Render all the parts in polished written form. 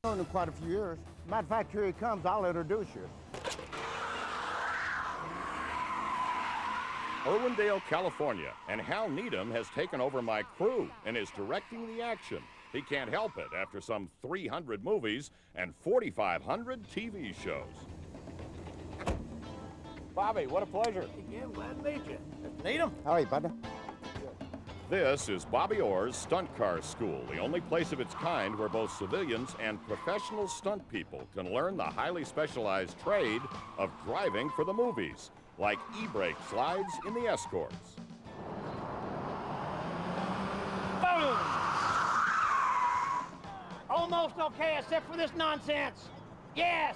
Known him quite a few years. Matter of fact, here he comes. I'll introduce you. Irwindale, California, and Hal Needham has taken over my crew and is directing the action. He can't help it after some 300 movies and 4,500 TV shows. Bobby, what a pleasure. Yeah, glad to meet you. Mr. Needham? How are you, buddy? This is Bobby Orr's Stunt Car School, the only place of its kind where both civilians and professional stunt people can learn the highly specialized trade of driving for the movies, like e-brake slides in the escorts. Boom! Almost okay, except for this nonsense. Yes!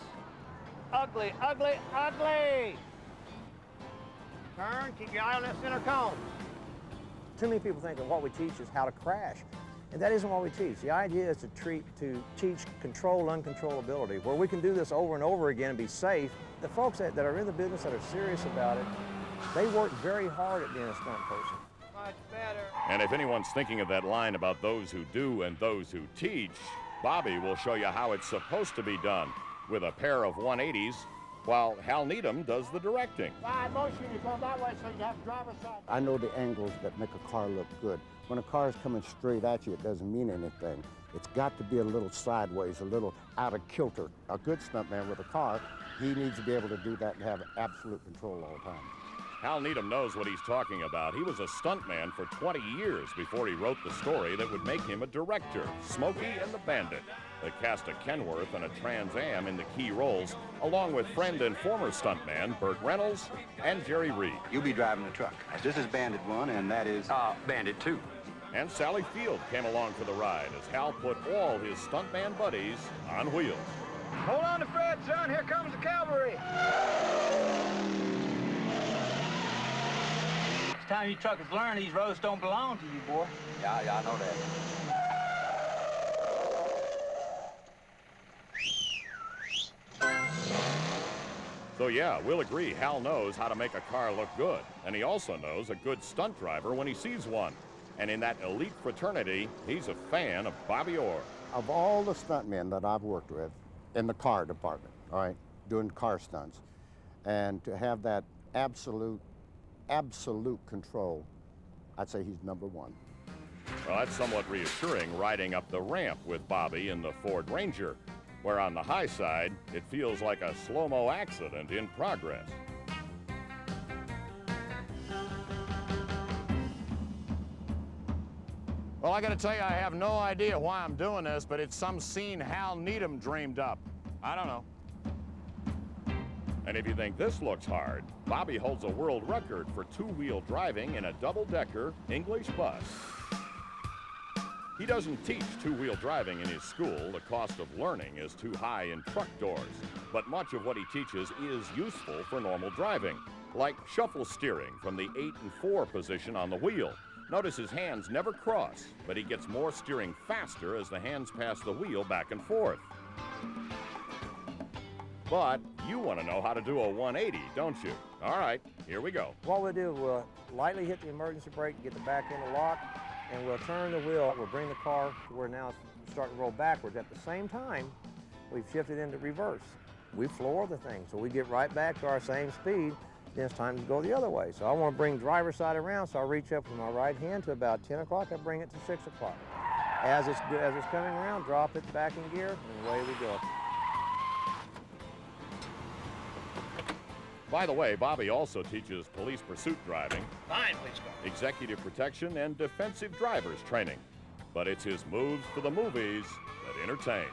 Ugly, ugly, ugly! Turn, keep your eye on that center cone. Too many people think that what we teach is how to crash, and that isn't what we teach. The idea is to teach control uncontrollability, where we can do this over and over again and be safe. The folks that are in the business that are serious about it, they work very hard at being a stunt person. Much better. And if anyone's thinking of that line about those who do and those who teach, Bobby will show you how it's supposed to be done with a pair of 180s, while Hal Needham does the directing. Side motion, you come that way so you have driver's side. I know the angles that make a car look good. When a car is coming straight at you, it doesn't mean anything. It's got to be a little sideways, a little out of kilter. A good stuntman with a car, he needs to be able to do that and have absolute control all the time. Hal Needham knows what he's talking about. He was a stuntman for 20 years before he wrote the story that would make him a director, Smokey and the Bandit, that cast a Kenworth and a Trans Am in the key roles, along with friend and former stuntman Burt Reynolds and Jerry Reed. You'll be driving the truck. This is Bandit 1, and that is Bandit 2. And Sally Field came along for the ride as Hal put all his stuntman buddies on wheels. Hold on to Fred, son. Here comes the cavalry. It's time you truckers learn these roads don't belong to you, boy. Yeah, I know that. So yeah, we'll agree Hal knows how to make a car look good, and he also knows a good stunt driver when he sees one. And in that elite fraternity, he's a fan of Bobby Orr. Of all the stuntmen that I've worked with in the car department, all right, doing car stunts, and to have that absolute control, I'd say he's number one. Well, that's somewhat reassuring riding up the ramp with Bobby in the Ford Ranger, where on the high side, it feels like a slow-mo accident in progress. Well, I gotta tell you, I have no idea why I'm doing this, but it's some scene Hal Needham dreamed up. I don't know. And if you think this looks hard, Bobby holds a world record for two-wheel driving in a double-decker English bus. He doesn't teach two-wheel driving in his school. The cost of learning is too high in truck doors. But much of what he teaches is useful for normal driving, like shuffle steering from the 8 and 4 position on the wheel. Notice his hands never cross, but he gets more steering faster as the hands pass the wheel back and forth. But you want to know how to do a 180, don't you? All right, here we go. What we'll do, we'll lightly hit the emergency brake to get the back end locked, and we'll turn the wheel. We'll bring the car to where now it's starting to roll backwards. At the same time, we've shifted into reverse. We floor the thing, so we get right back to our same speed. Then it's time to go the other way. So I want to bring driver's side around, so I reach up with my right hand to about 10 o'clock. I bring it to 6 o'clock. As it's coming around, drop it back in gear, and away we go. By the way, Bobby also teaches police pursuit driving, Fine, police car. executive protection, and defensive drivers training. But it's his moves for the movies that entertain.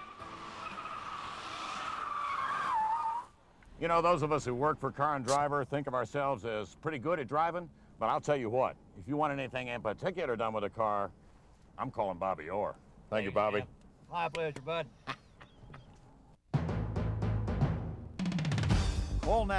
You know, those of us who work for Car and Driver think of ourselves as pretty good at driving, but I'll tell you what, if you want anything in particular done with a car, I'm calling Bobby Orr. Thank you, Bobby. My pleasure, bud. Call now.